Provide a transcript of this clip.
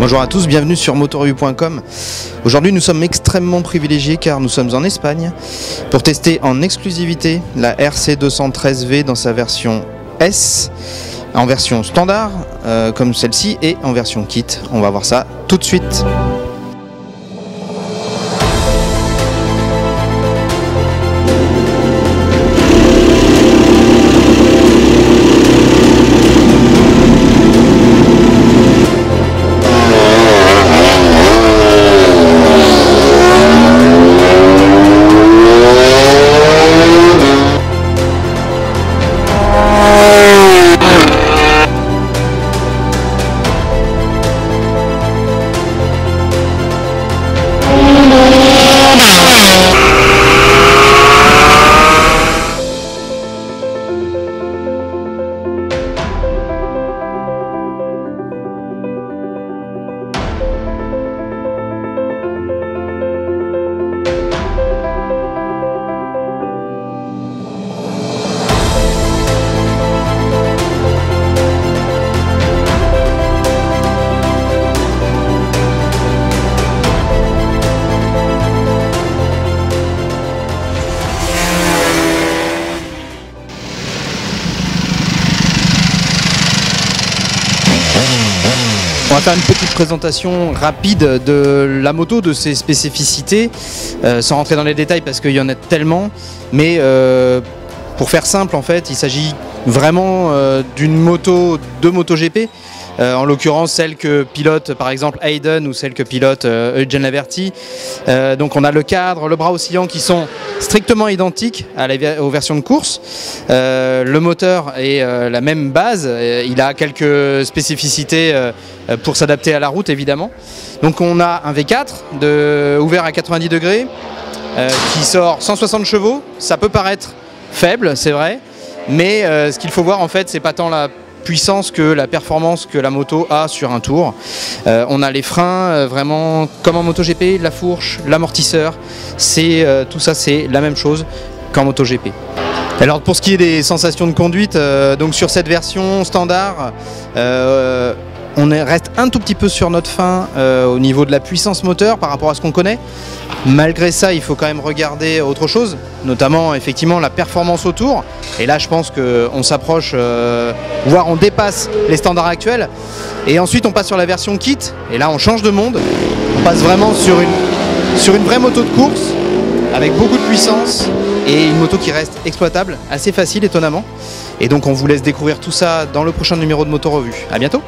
Bonjour à tous, bienvenue sur motorevue.com. Aujourd'hui nous sommes extrêmement privilégiés car nous sommes en Espagne pour tester en exclusivité la RC213V dans sa version S, en version standard comme celle-ci et en version kit. On va voir ça tout de suite. On va faire une petite présentation rapide de la moto, de ses spécificités, sans rentrer dans les détails parce qu'il y en a tellement. Mais pour faire simple, en fait, il s'agit vraiment d'une moto de MotoGP. En l'occurrence celle que pilote par exemple Hayden ou celle que pilote Eugen Laverty. Donc on a le cadre, le bras oscillant qui sont strictement identiques aux versions de course. Le moteur est la même base, il a quelques spécificités pour s'adapter à la route évidemment. Donc on a un V4 ouvert à 90 degrés qui sort 160 chevaux. Ça peut paraître faible, c'est vrai, mais ce qu'il faut voir en fait, c'est pas tant la puissance que la performance que la moto a sur un tour. On a les freins vraiment comme en MotoGP, la fourche, l'amortisseur, tout ça c'est la même chose qu'en MotoGP. Alors pour ce qui est des sensations de conduite, donc sur cette version standard, on reste un tout petit peu sur notre fin au niveau de la puissance moteur par rapport à ce qu'on connaît. Malgré ça, il faut quand même regarder autre chose, notamment effectivement la performance autour. Et là, je pense qu'on s'approche, voire on dépasse les standards actuels. Et ensuite, on passe sur la version kit. Et là, on change de monde. On passe vraiment sur une vraie moto de course avec beaucoup de puissance et une moto qui reste exploitable, assez facile étonnamment. Et donc, on vous laisse découvrir tout ça dans le prochain numéro de Moto Revue. À bientôt.